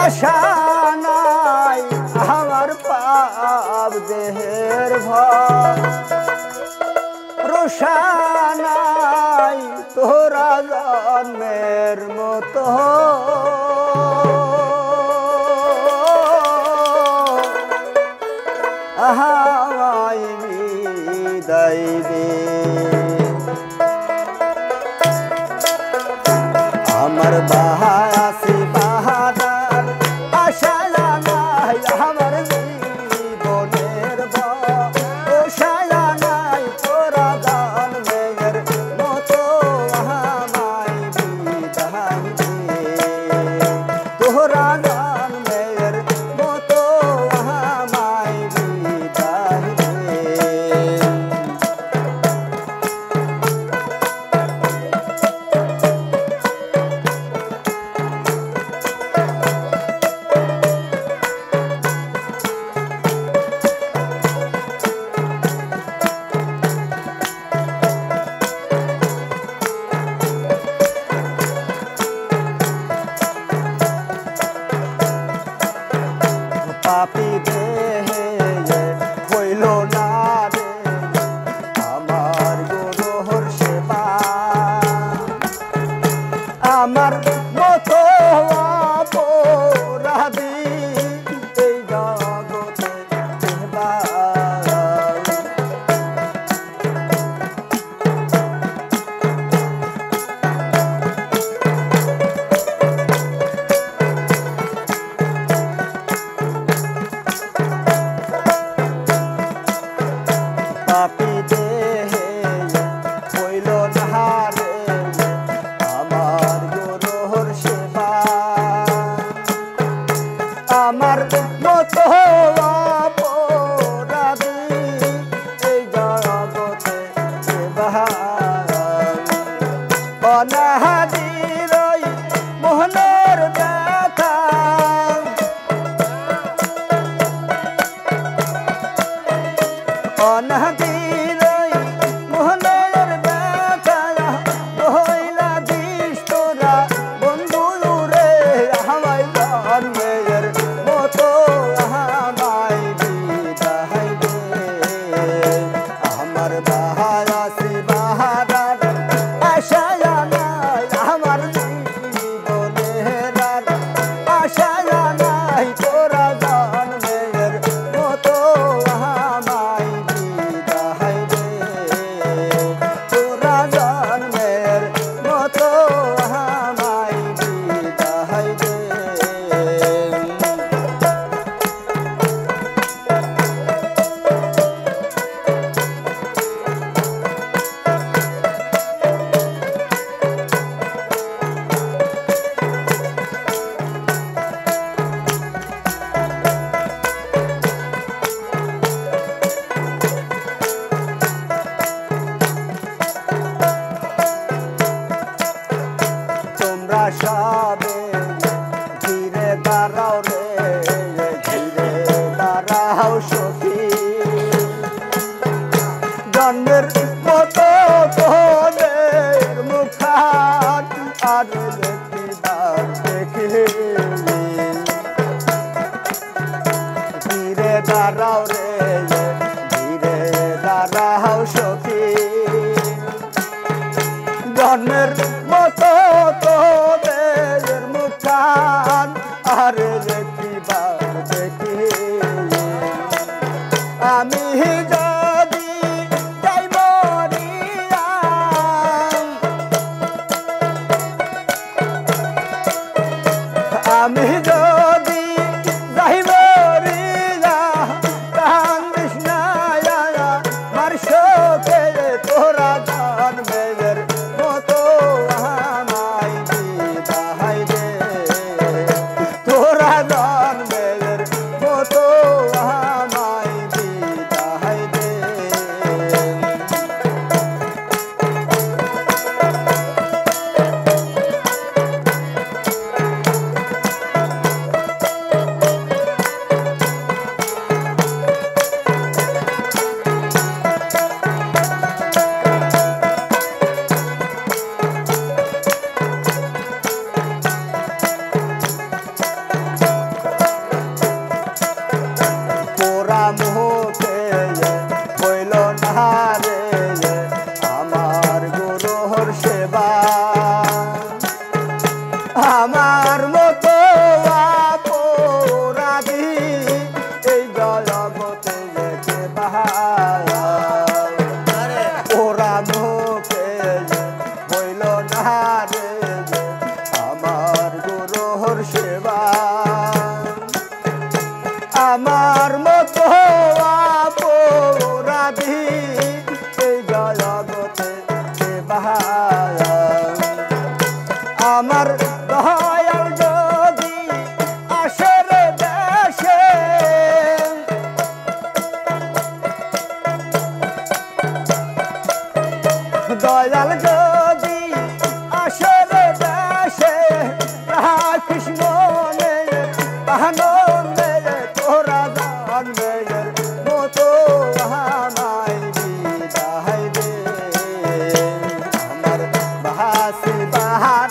আশা নাই আমার পাপ দেহের ভরসা নাই তোরা জন্মের মতো আমায় বিদায় দে আমার বাহাসি বাহাদার আশা নাই আমার জীবনের ভরসা নাই তোরা জন্মের মতো আমায় বিদায় দে তোরা জন্মের মতো আমায় বিদায় দে পাপী দেহে হইল না রে আমার গুরুর সেবা আমার মতো অপরাধী এই জগতে কেবা পাপী দেহে হইল না রে আমার গুরুর সেবা আমার মতো অপরাধী এই জগতে সেবা অনাহাদির মোহনের ব্যথা অনাহাদির মোহনের ব্যথা হইলা দিস তোরা বন্ধু রে আমায় জন্মের মতো আমায় বিদায় দে আমার বাহাসি বাহাদার আশা নাই আমার জীবনের আশা নাই তোরা জন্মের মতো আমায় বিদায় দে তোরা জন্মের মতো আমায় বিদায় দে তোমরা সবে ঘিরে দাঁড়াও রে ঘিরে দাঁড়াও সখী জন্মের মতো তোদের মুখান আর দেখিবার দেখি ঘিরে দাঁড়াও রে ঘিরে দাঁড়াও সখী জন্মের মতো তোদের মুখান আর দেখিবার দেখি আমি যদি যাই মরিয়া আমি যদি যাই মরিয়া আমার মতো অপরাধী এই জগতে আমার দয়াল যদি আসে রে দেশে দয়াল যদি আসে রে দেশে কৃষ্ণ আনন্দে তোরা জানবে মতো আমায় বিদায় দে আমার বাহাসি বাহার